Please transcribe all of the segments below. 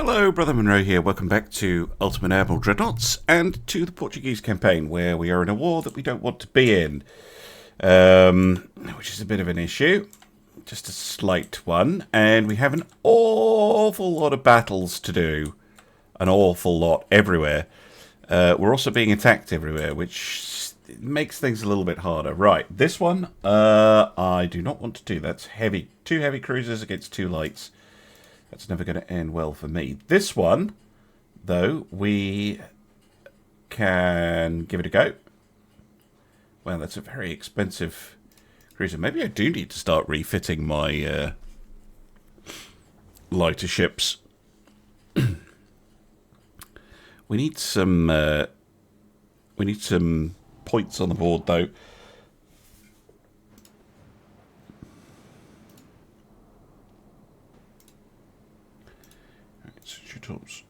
Hello, Brother Monroe here. Welcome back to Ultimate Admiral Dreadnoughts and to the Portuguese campaign, where we are in a war that we don't want to be in, which is a bit of an issue, just a slight one, and we have an awful lot of battles to do, an awful lot everywhere. We're also being attacked everywhere, which makes things a little bit harder. Right, this one, I do not want to do. That's heavy. 2 heavy cruisers against 2 lights. That's never going to end well for me. This one, though, we can give it a go. Well, that's a very expensive cruiser. Maybe I do need to start refitting my lighter ships. We need some points on the board, though. Tops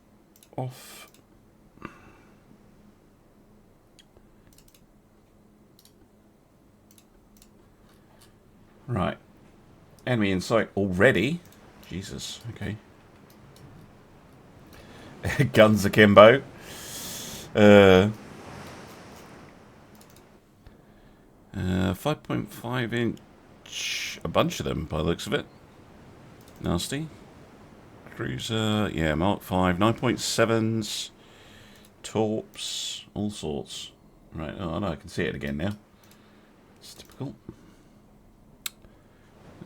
off. Right. Enemy in sight already. Jesus. Okay. Guns akimbo. 5.5 inch. A bunch of them by the looks of it. Nasty. Cruiser, yeah, Mark 5, 9.7s, torps, all sorts. Right, oh no, I can see it again now. It's typical.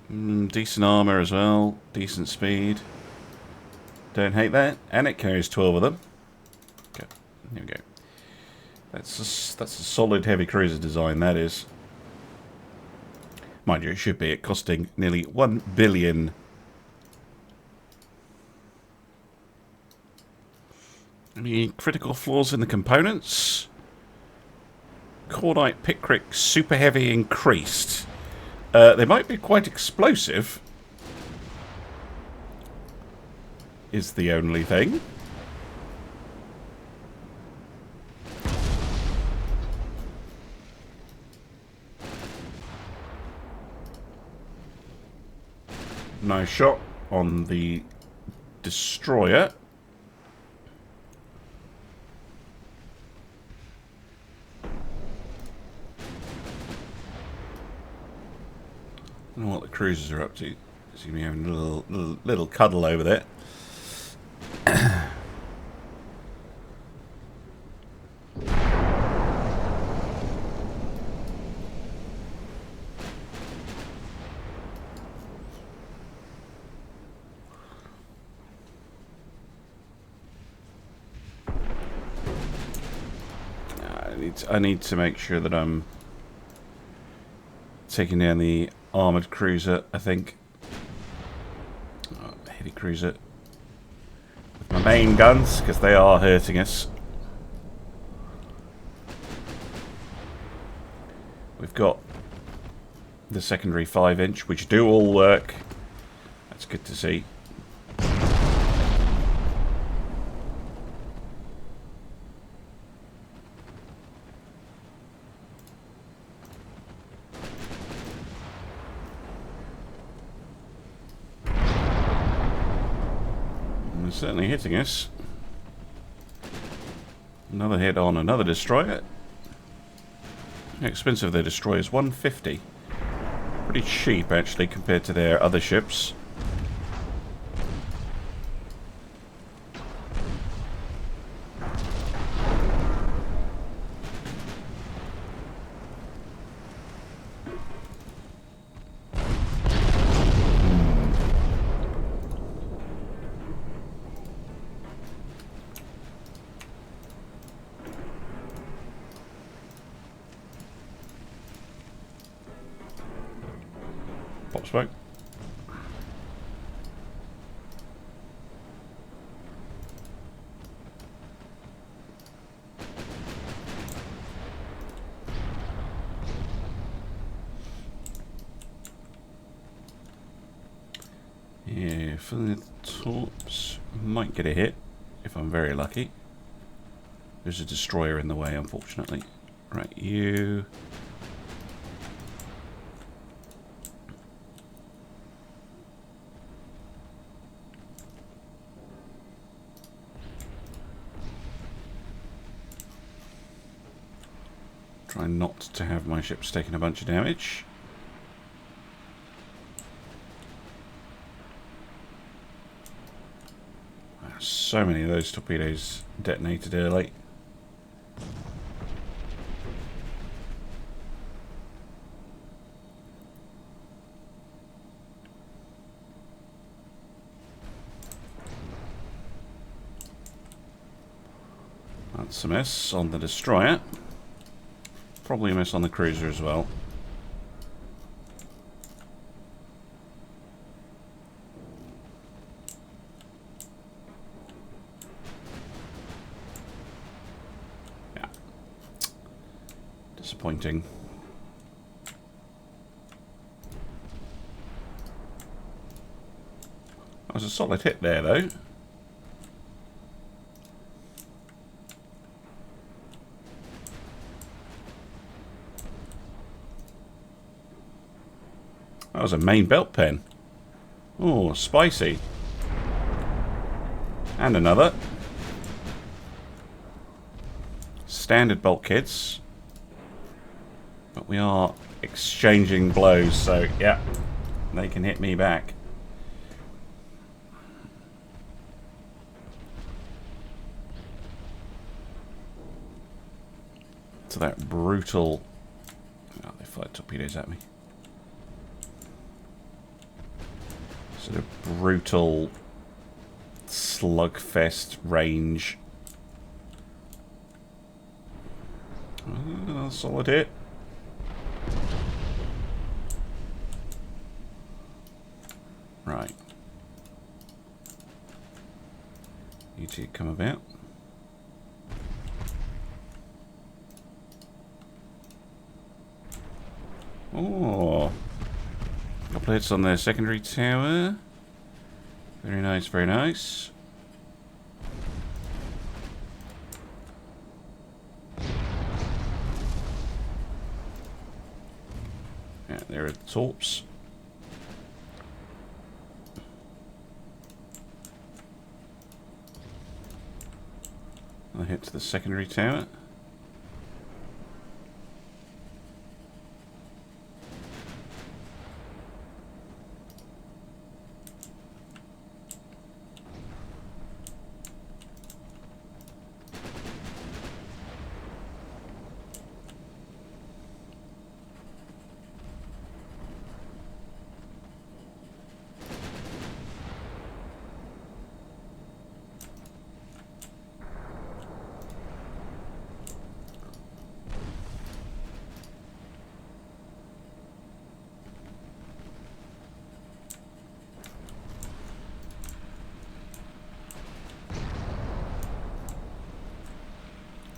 Decent armour as well, decent speed. Don't hate that, and it carries 12 of them. Okay, here we go. That's a solid heavy cruiser design, that is. Mind you, it should be at costing nearly 1 billion. Any critical flaws in the components? Cordite Pickrick super heavy increased. They might be quite explosive. Is the only thing. Nice shot on the destroyer. I don't know what the cruisers are up to. Seem to be having a little cuddle over there. I need to make sure that I'm taking down the armoured cruiser, I think. Oh, heavy cruiser. With my main guns, because they are hurting us. We've got the secondary 5-inch, which do all work. That's good to see. Certainly hitting us. Another hit on another destroyer. How expensive their destroyers? 150. Pretty cheap actually compared to their other ships. Pop smoke. Yeah, filling the torps. Might get a hit if I'm very lucky. There's a destroyer in the way, unfortunately. Right, you. Try not to have my ships taking a bunch of damage. So many of those torpedoes detonated early. That's a miss on the destroyer. Probably a miss on the cruiser as well. Yeah. Disappointing. That was a solid hit there, though. That was a main belt pen. Oh, spicy. And another. Standard bulkheads. But we are exchanging blows, so yeah, they can hit me back. So that brutal... Oh, they fired torpedoes at me. Sort of brutal slugfest range. Solid hit. Right. You two come about. Oh. Couple hits on their secondary tower. Very nice, very nice. Yeah, there are the torps. Another hit to the secondary tower.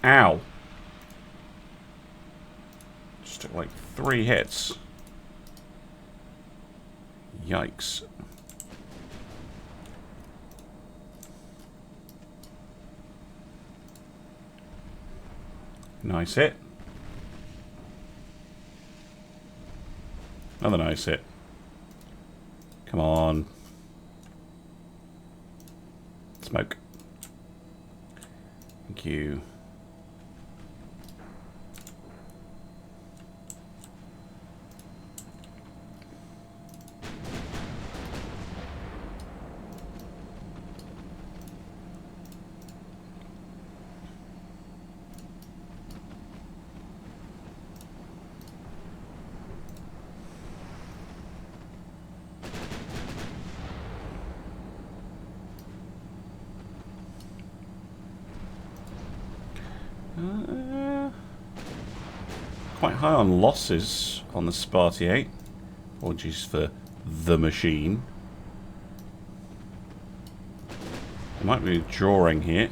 Ow. Just took like 3 hits. Yikes. Nice hit. Another nice hit. Come on. Smoke. Thank you. Quite high on losses on the Sparty 8. Apologies for the machine. There might be a drawing here.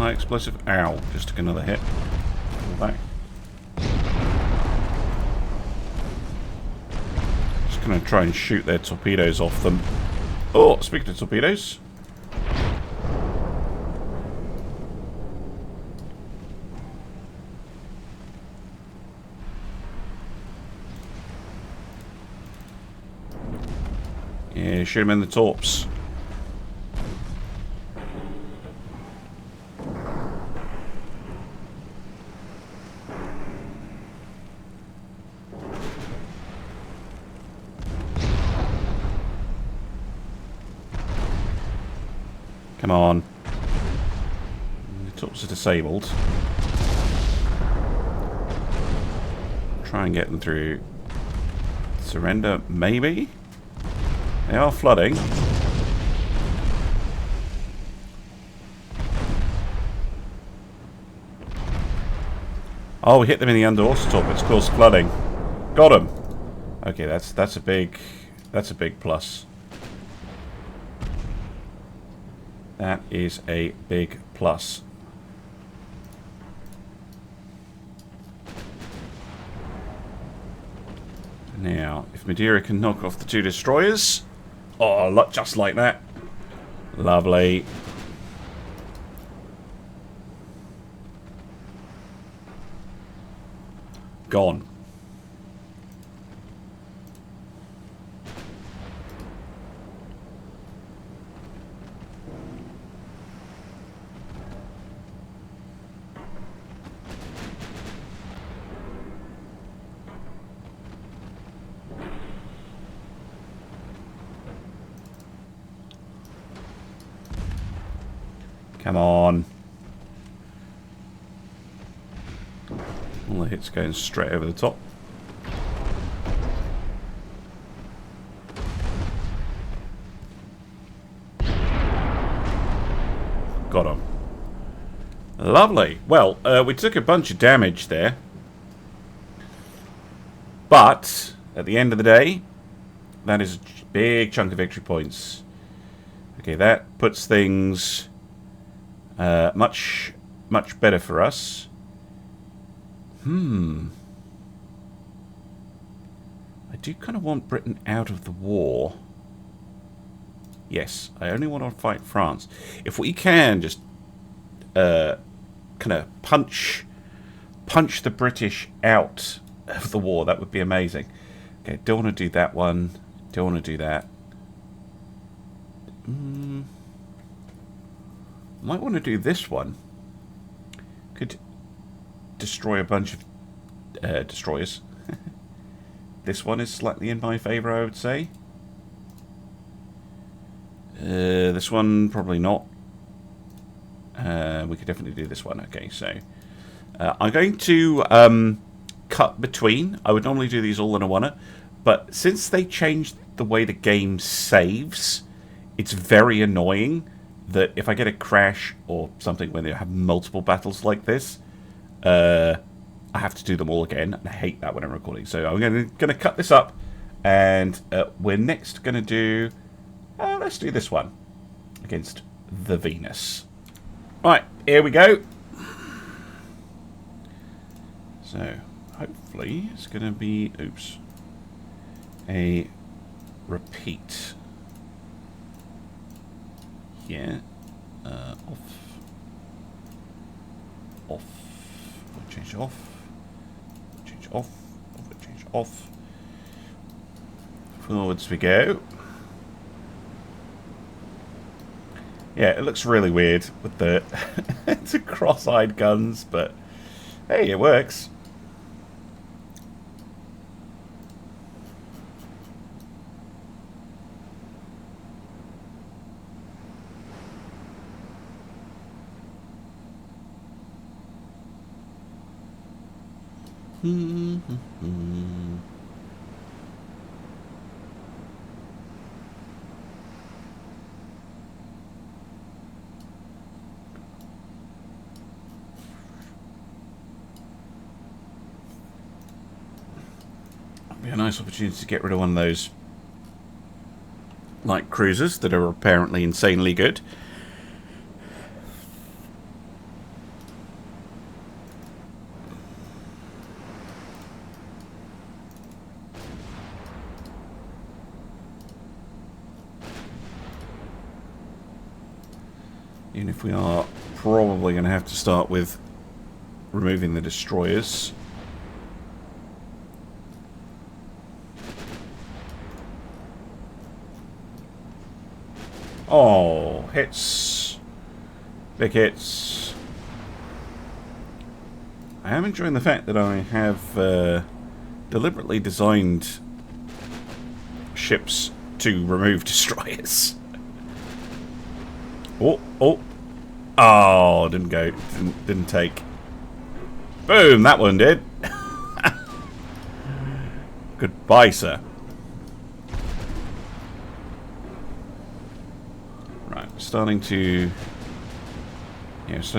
high explosive. Ow, just took another hit. Pull back. Just going to try and shoot their torpedoes off them. Oh, speaking of torpedoes. Yeah, shoot him in the torps. Come on. The torps are disabled. Try and get them through. Surrender, maybe? They are flooding. Oh, we hit them in the underwater torp. It's caused flooding. Got them. Okay, that's a big plus. That is a big plus. Now, if Madeira can knock off the 2 destroyers. Oh, just like that. Lovely. Gone. Come on. All the hits going straight over the top. Got him. Lovely. Well, we took a bunch of damage there. But, at the end of the day, that is a big chunk of victory points. Okay, that puts things much better for us. I do kind of want Britain out of the war. Yes, I only want to fight France. If we can just kind of punch the British out of the war, that would be amazing. Okay, don't want to do that one. Don't want to do that. Might want to do this one. Could destroy a bunch of destroyers. This one is slightly in my favour, I would say. This one, probably not. We could definitely do this one. Okay, so I'm going to cut between. I would normally do these all in a one-er, but since they changed the way the game saves, it's very annoying that if I get a crash or something when they have multiple battles like this, I have to do them all again, and I hate that when I'm recording. So I'm going to cut this up, and we're next going to do... let's do this one against the Venus. Right, here we go. So, hopefully it's going to be... Oops. A repeat. Yeah. Off. Off. We'll change off. Change off. We'll change off. Forwards we go. Yeah, it looks really weird with the it's a cross-eyed guns, but hey, it works. Be a nice opportunity to get rid of one of those light cruisers that are apparently insanely good. Even if we are probably going to have to start with removing the destroyers. Oh, hits. Big hits. I am enjoying the fact that I have deliberately designed ships to remove destroyers. Oh, didn't go, didn't take. Boom, that one did. Goodbye, sir. Right, starting to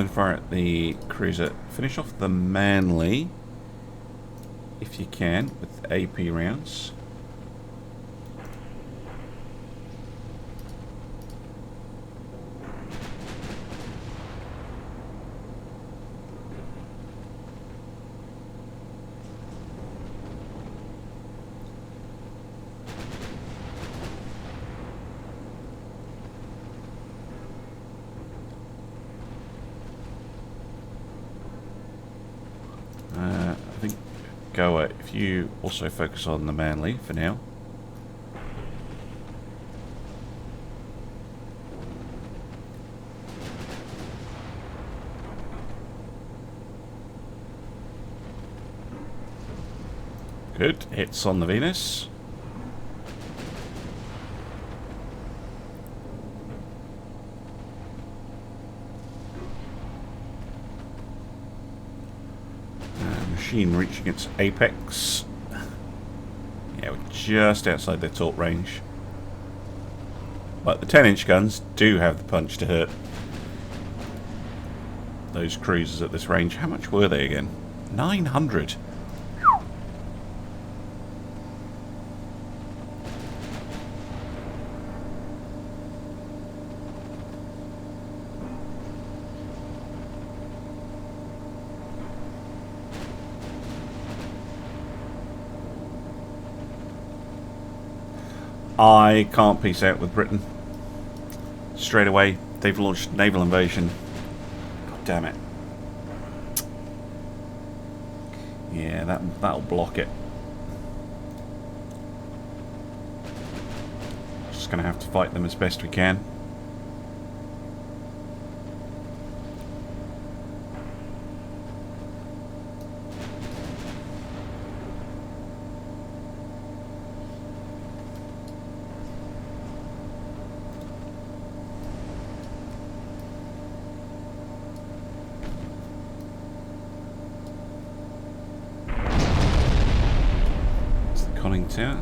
fire at the cruiser. Finish off the Manly, if you can, with AP rounds. If you also focus on the Manly for now. Good. Hits on the Venus. Machine reaching its apex. Yeah, we're just outside their talk range. But the 10-inch guns do have the punch to hurt those cruisers at this range. How much were they again? 900. I can't peace out with Britain. Straight away, they've launched naval invasion. God damn it. Yeah, that'll block it. Just gonna have to fight them as best we can. Tower.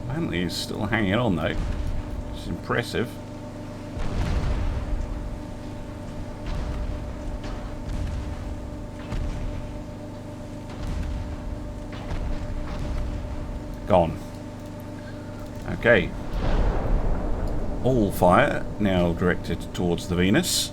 Manly is still hanging on though. It's impressive. Gone. Okay. All fire now directed towards the Venus.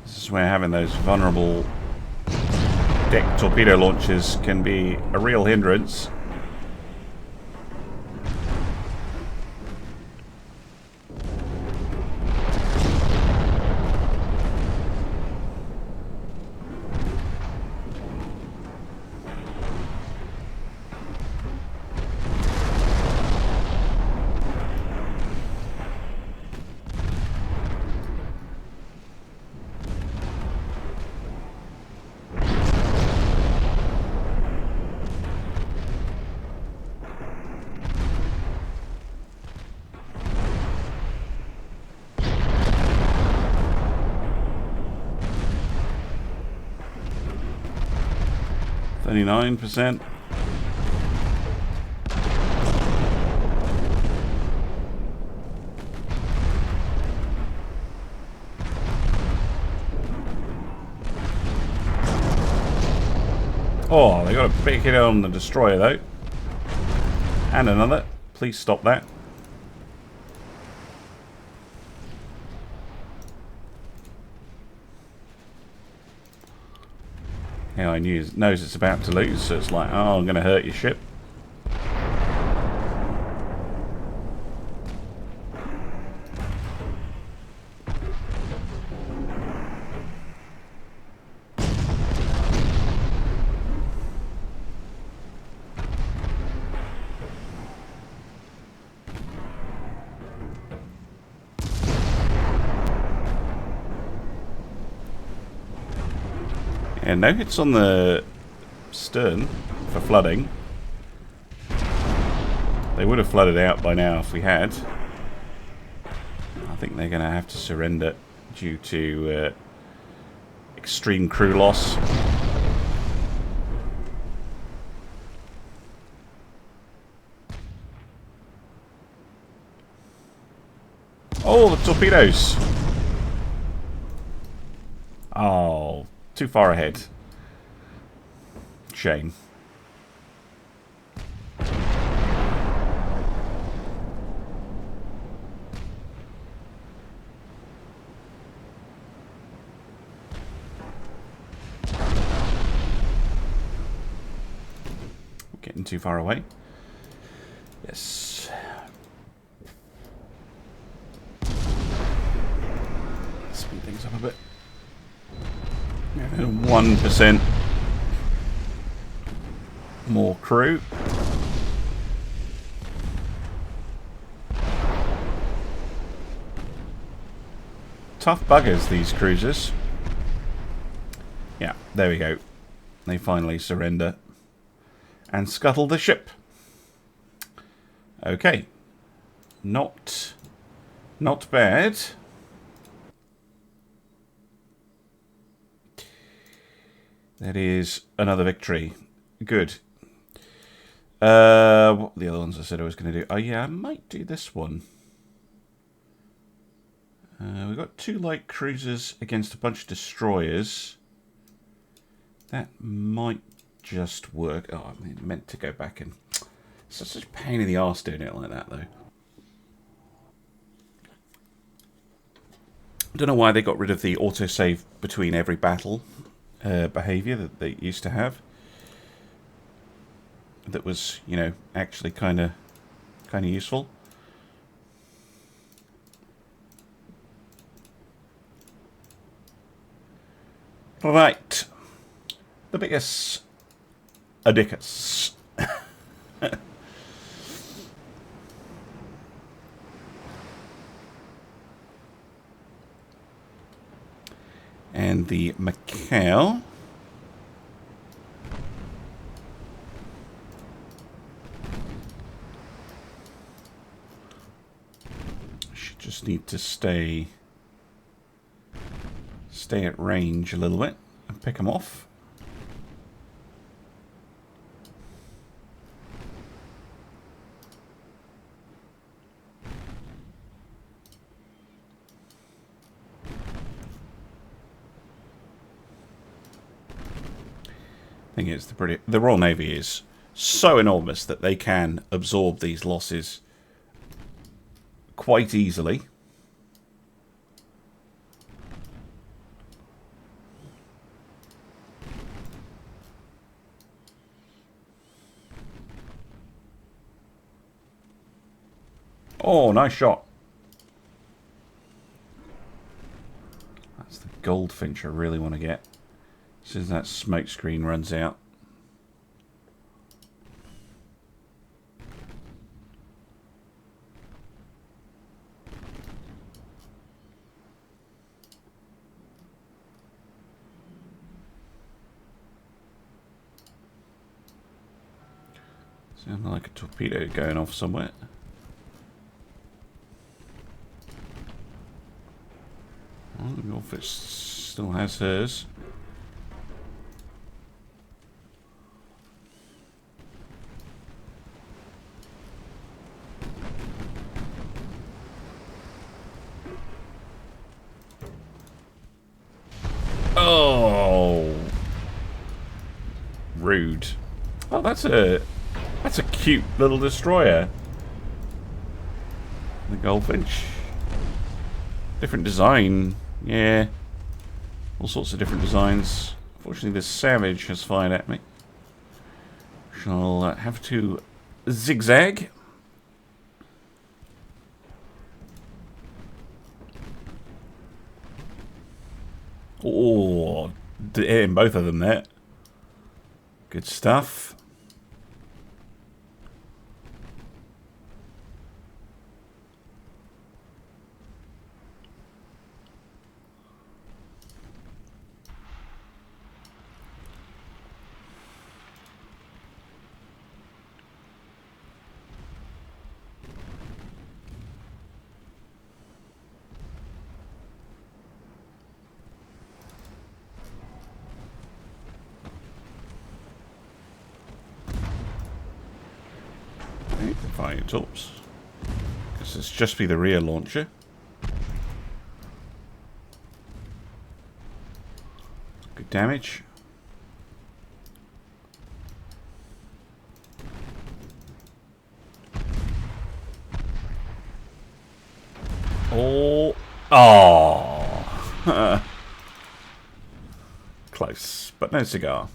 This is where having those vulnerable deck torpedo launchers can be a real hindrance. %. Oh, they got a big hit on the destroyer though. And another. Please stop that. Yeah, I knows it's about to lose, so it's like, oh, I'm going to hurt your ship. And no hits on the stern for flooding. They would have flooded out by now if we had. I think they're going to have to surrender due to extreme crew loss. Oh, the torpedoes! Oh, too far ahead. Shame. Getting too far away. Yes. Speed things up a bit. 1% more crew. Tough buggers, these cruisers. Yeah, there we go. They finally surrender and scuttle the ship. Okay. Not bad. That is another victory. Good. What were the other ones I said I was going to do? Oh yeah, I might do this one. We've got 2 light cruisers against a bunch of destroyers. That might just work. Oh, I meant to go back and... It's such a pain in the arse doing it like that, though. I don't know why they got rid of the autosave between every battle behaviour that they used to have. That was, you know, actually kind of useful. Right. The biggest Adicus. And the Macau. Should just need to stay at range a little bit and pick them off. Thing is, the Royal Navy is so enormous that they can absorb these losses quite easily. Oh, nice shot. That's the goldfinch I really want to get. As soon as that smoke screen runs out. Sounds like a torpedo going off somewhere. Well, the goldfish still has hers. rude. Oh, that's a cute little destroyer. The Goldfinch. Different design. Yeah. All sorts of different designs. Unfortunately, this savage has fired at me. Shall have to zigzag. Oh, hitting both of them there. Good stuff. Fire torps. Guess it's just be the rear launcher. Good damage. Oh. Oh. Close, but no cigar.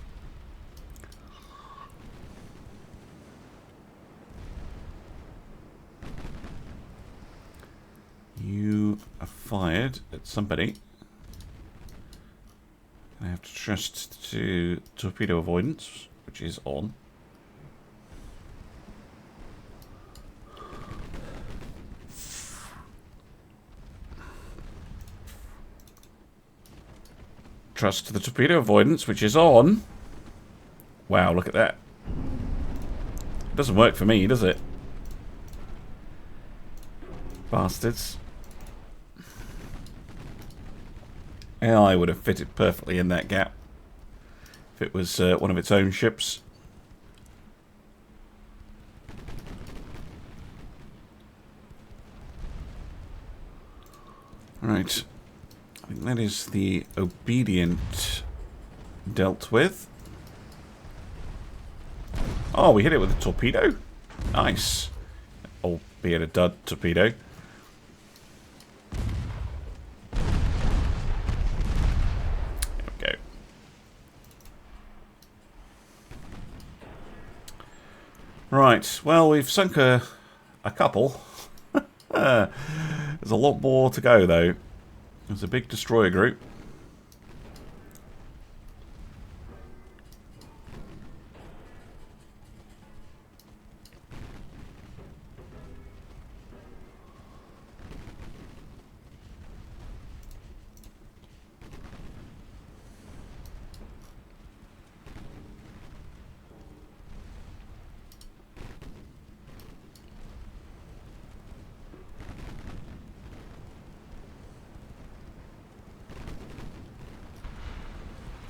You are fired at somebody. I have to trust to torpedo avoidance, which is on. Trust to the torpedo avoidance, which is on. Wow, look at that. It doesn't work for me, does it? Bastards. AI would have fitted perfectly in that gap if it was one of its own ships. Right. I think that is the obedient dealt with. Oh, we hit it with a torpedo? Nice. Albeit a dud torpedo. Right, well, we've sunk a couple. There's a lot more to go, though. There's a big destroyer group.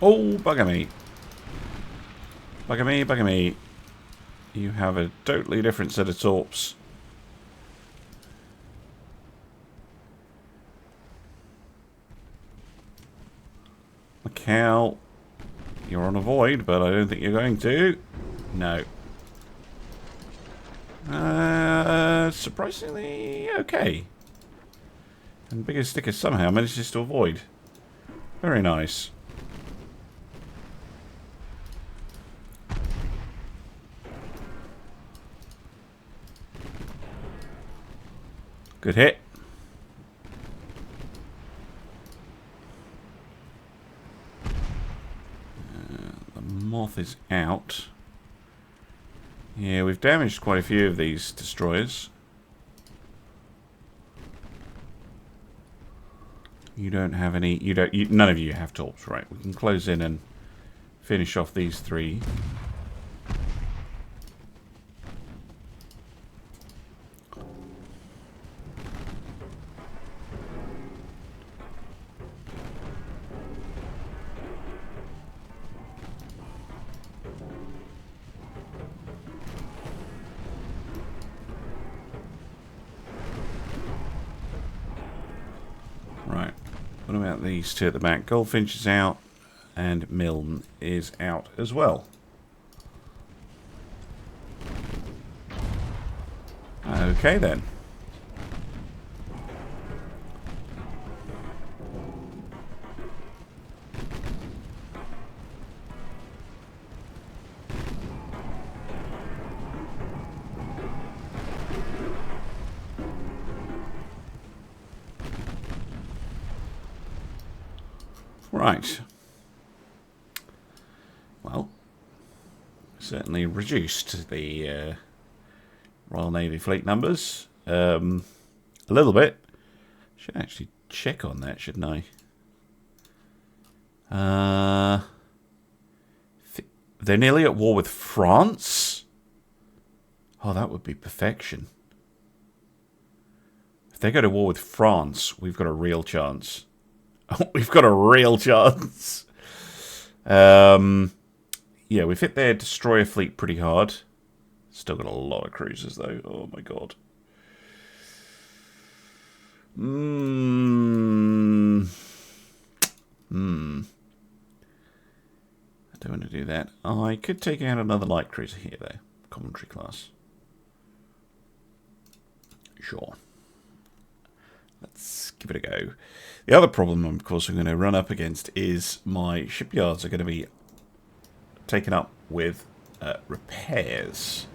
Oh, bugger me. Bugger me, bugger me. You have a totally different set of torps. Macau, you're on a void, but I don't think you're going to. No. Surprisingly okay. And Bigger Sticker somehow manages to avoid. Very nice. Good hit. The Moth is out. Yeah, we've damaged quite a few of these destroyers. You don't have any. None of you have torps, right? We can close in and finish off these three. These two at the back. Goldfinch is out, and Milne is out as well. Okay then. Right. Well, certainly reduced the Royal Navy fleet numbers a little bit. Should actually check on that, shouldn't I? They're nearly at war with France? Oh, that would be perfection. If they go to war with France, we've got a real chance. We've got a real chance. Yeah, we've hit their destroyer fleet pretty hard. Still got a lot of cruisers, though. Oh, my God. I don't want to do that. I could take out another light cruiser here, though. Commentary class. Sure. Let's give it a go. The other problem, of course, I'm going to run up against is my shipyards are going to be taken up with repairs.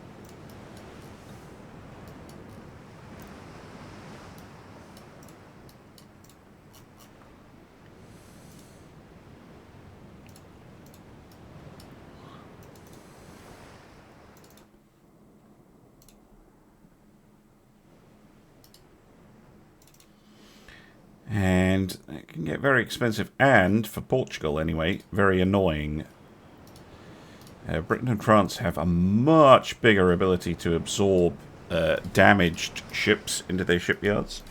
And it can get very expensive, and for Portugal anyway, very annoying. Britain and France have a much bigger ability to absorb damaged ships into their shipyards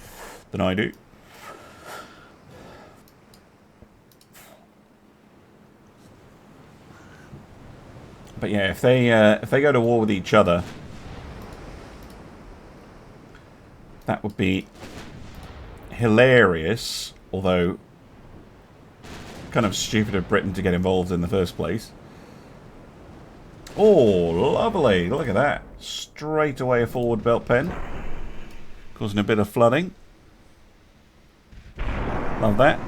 than I do. But yeah, if they go to war with each other, that would be hilarious, although kind of stupid of Britain to get involved in the first place. Oh, lovely. Look at that. Straight away a forward belt pen. Causing a bit of flooding. Love that.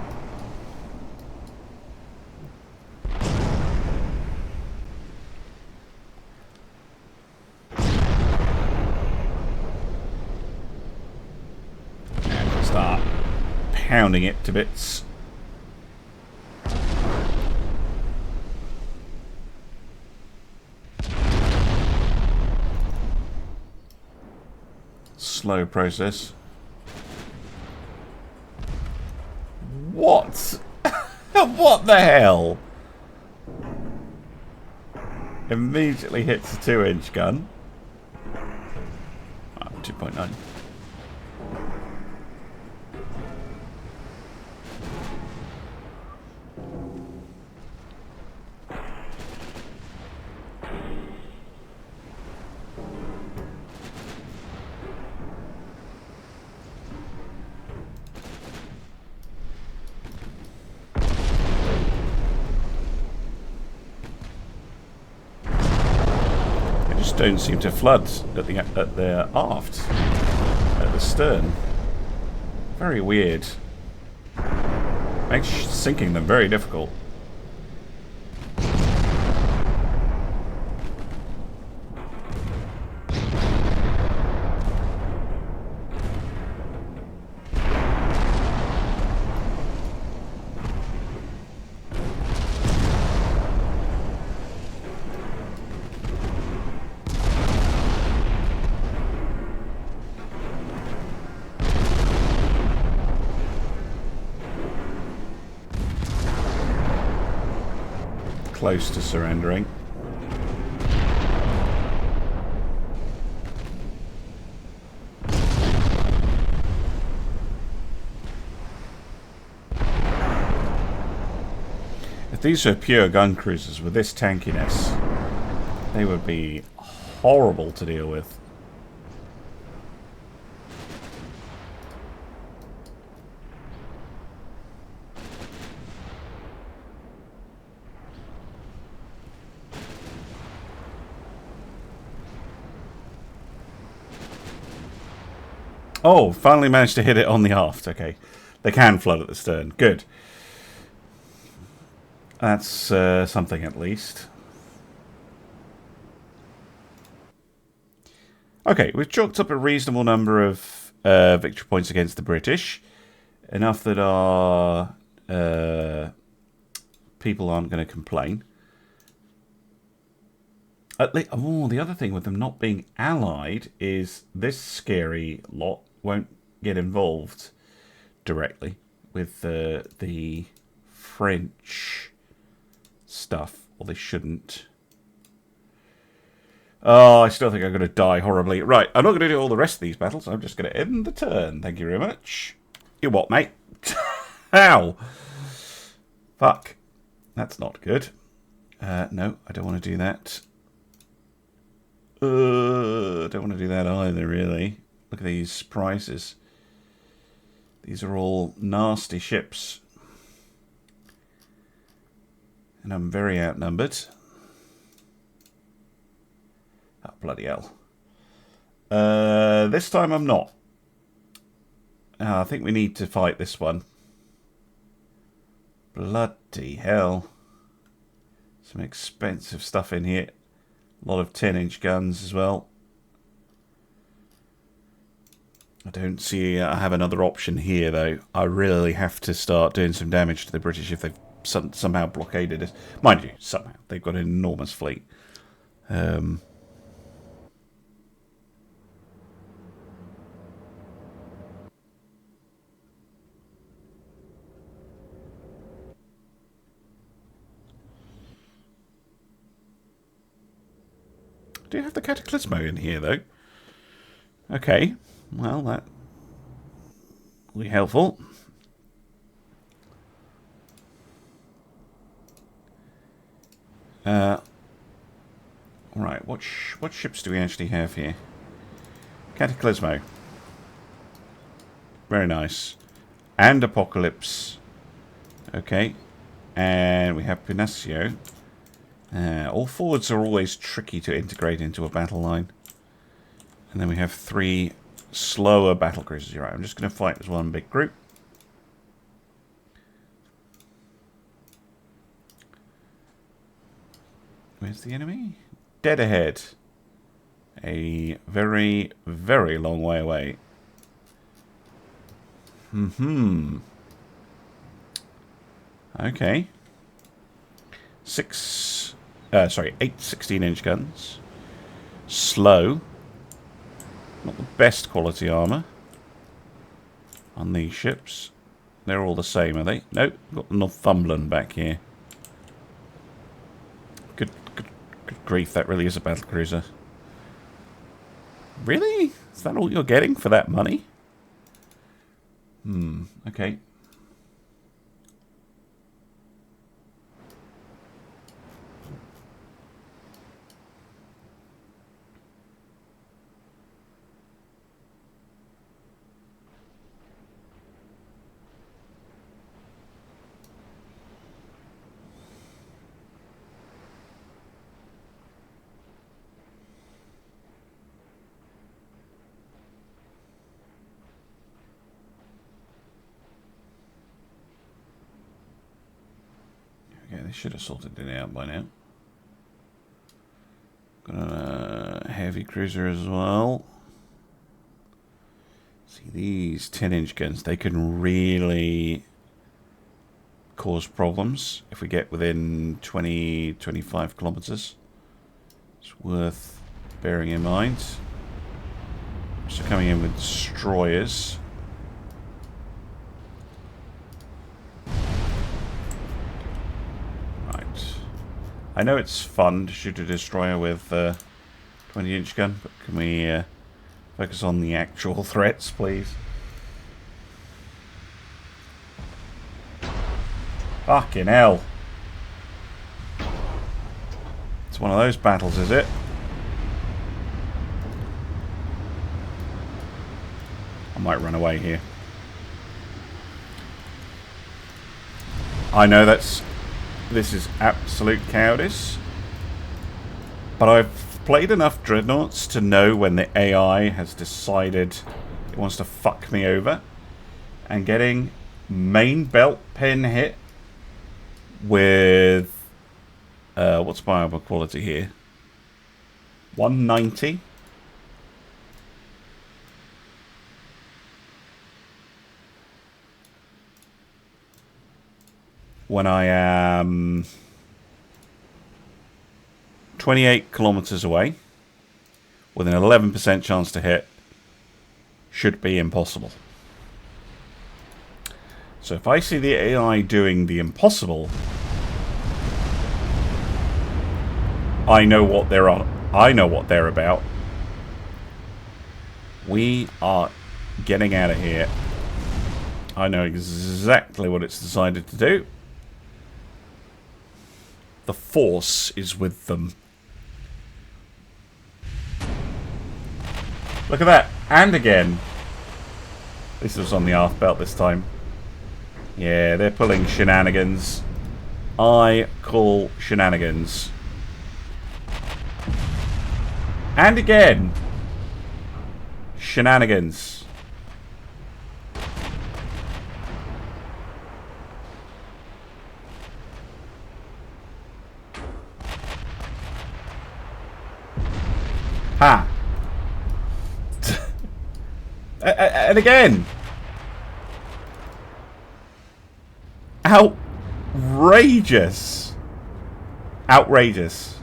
And start pounding it to bits. Slow process. What? What the hell? Immediately hits the 2-inch gun. 2.9. Don't seem to flood at the aft, at the stern. Very weird. Makes sinking them very difficult. Close to surrendering. If these were pure gun cruisers with this tankiness, they would be horrible to deal with. Oh, finally managed to hit it on the aft. Okay. They can flood at the stern. Good. That's something at least. Okay, we've chalked up a reasonable number of victory points against the British. Enough that our people aren't going to complain. The other thing with them not being allied is this scary lot won't get involved directly with the French stuff, or they shouldn't. Oh, I still think I'm going to die horribly. Right, I'm not going to do all the rest of these battles. I'm just going to end the turn. Thank you very much. You what, mate? Ow! Fuck. That's not good. No, I don't want to do that. I don't want to do that either, really. Look at these prices. These are all nasty ships. And I'm very outnumbered. Oh, bloody hell. This time I'm not. I think we need to fight this one. Bloody hell. Some expensive stuff in here. A lot of 10-inch guns as well. I don't see I have another option here, though. I really have to start doing some damage to the British if they've somehow blockaded us. Mind you, somehow. They've got an enormous fleet. Do you have the Cataclysmo in here, though? Okay. Well, that will be helpful. Right, what ships do we actually have here? Cataclysmo. Very nice. And Apocalypse. Okay. And we have Pinacio. All forwards are always tricky to integrate into a battle line. And then we have 3 slower battle cruisers. You're right, I'm just going to fight as one big group. Where's the enemy? Dead ahead. A very, very long way away. Okay. 8 16-inch guns. Slow. Not the best quality armour on these ships. They're all the same, are they? Nope. Got the Northumberland back here. Good grief, that really is a battlecruiser. Really? Is that all you're getting for that money? Okay. Okay, they should have sorted it out by now. Got a heavy cruiser as well. See, these 10-inch guns, they can really cause problems if we get within 20-25 kilometers. It's worth bearing in mind. So coming in with destroyers. I know it's fun to shoot a destroyer with a 20-inch gun, but can we focus on the actual threats, please? Fucking hell. It's one of those battles, is it? I might run away here. I know this is absolute cowardice, but I've played enough Dreadnoughts to know when the AI has decided It wants to fuck me over. And getting main belt pin hit with... what's my armor quality here? 190. When I am 28 kilometers away, with an 11% chance to hit, should be impossible. So if I see the AI doing the impossible, I know what they're on. I know what they're about. We are getting out of here. I know exactly what it's decided to do. The Force is with them. Look at that. And again. This was on the aft belt this time. Yeah, they're pulling shenanigans. I call shenanigans. And again. Shenanigans. Ha! And again! Outrageous! Outrageous.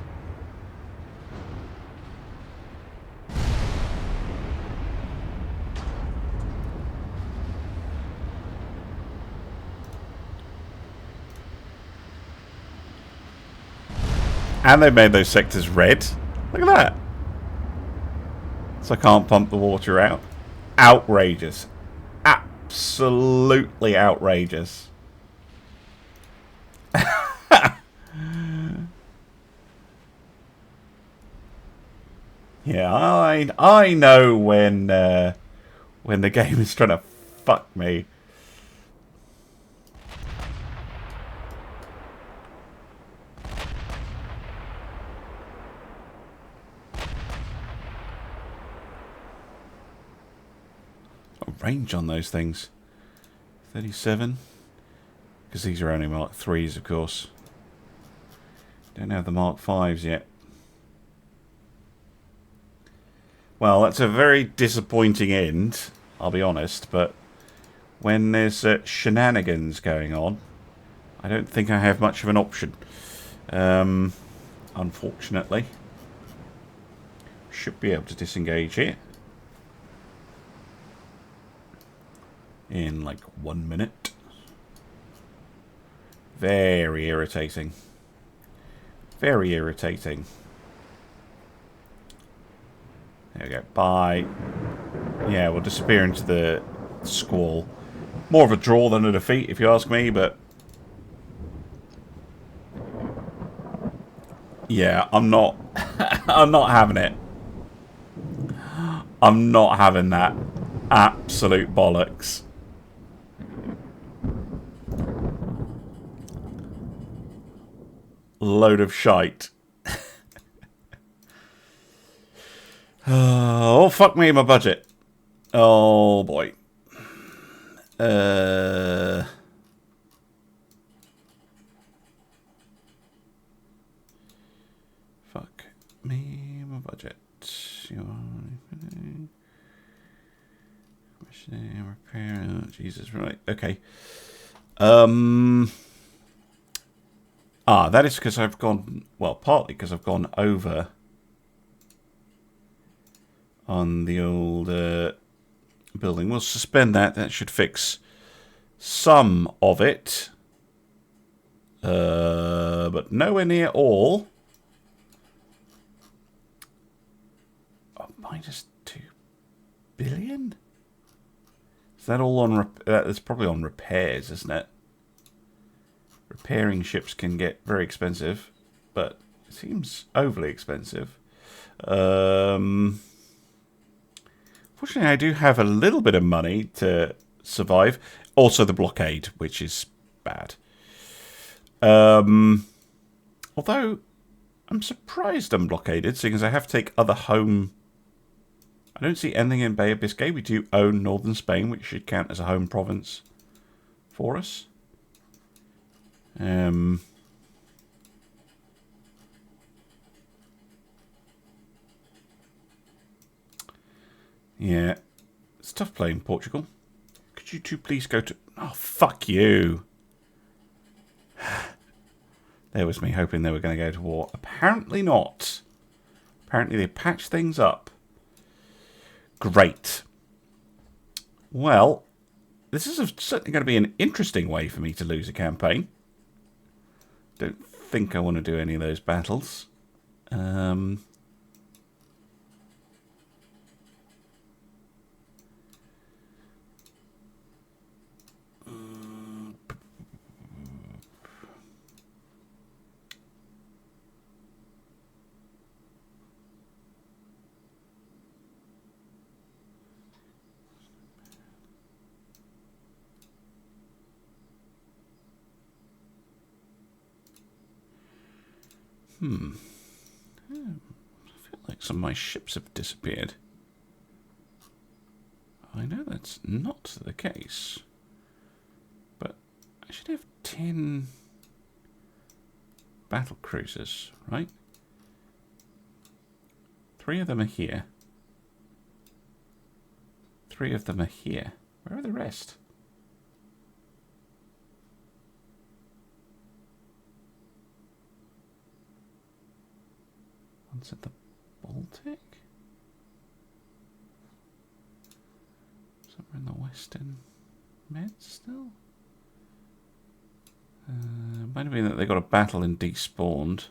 And they've made those sectors red. Look at that. So I can't pump the water out. Outrageous. Absolutely outrageous. Yeah, I know when the game is trying to fuck me. Range on those things. 37. Because these are only Mark 3s, of course. Don't have the Mark 5s yet. Well, that's a very disappointing end, I'll be honest, but when there's shenanigans going on, I don't think I have much of an option. Unfortunately. Should be able to disengage here. In like 1 minute. Very irritating. Very irritating. There we go. Bye. Yeah, we'll disappear into the squall. More of a draw than a defeat, if you ask me, but... Yeah, I'm not... I'm not having it. I'm not having that. Absolute bollocks. Load of shite. Oh, fuck me, my budget. Oh, boy. Fuck me, my budget. Repair. Jesus, right. Okay. That is because I've gone... Well, partly because I've gone over on the old building. We'll suspend that. That should fix some of it. But nowhere near all. Oh, minus 2 billion? Is that all on... That's probably on repairs, isn't it? Repairing ships can get very expensive, but it seems overly expensive. Fortunately, I do have a little bit of money to survive. Also the blockade, which is bad. Although, I'm surprised I'm blockaded, seeing as I have to take other home I don't see anything in Bay of Biscay. We do own northern Spain, which should count as a home province for us. Yeah, it's tough playing Portugal. Could you two please go to... Oh, fuck you. There was me hoping they were going to go to war. Apparently not. Apparently they patched things up. Great. Well, this is certainly going to be an interesting way for me to lose a campaign. Don't think I want to do any of those battles. I feel like some of my ships have disappeared. I know that's not the case. But I should have 10 battle cruisers, right? 3 of them are here. 3 of them are here. Where are the rest? One's at the Baltic? Somewhere in the Western Med still? Might have been that they got a battle and despawned.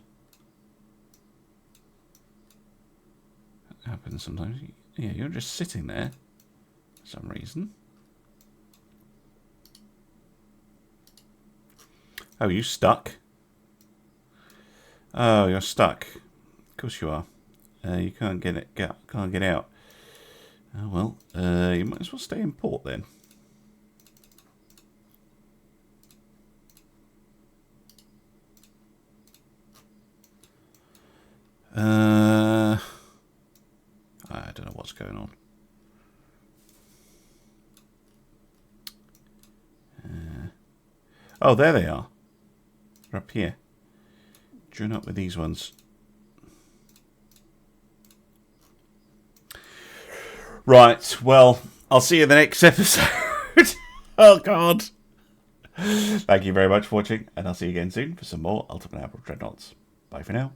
That happens sometimes. Yeah, you're just sitting there for some reason. Oh, you stuck? Oh, you're stuck. Of course you are. You can't can't get out. Oh well, you might as well stay in port then. I don't know what's going on. Oh, there they are. They're up here. Join up with these ones. Right, well, I'll see you in the next episode. Oh, God. Thank you very much for watching, and I'll see you again soon for some more Ultimate Admiral Dreadnoughts. Bye for now.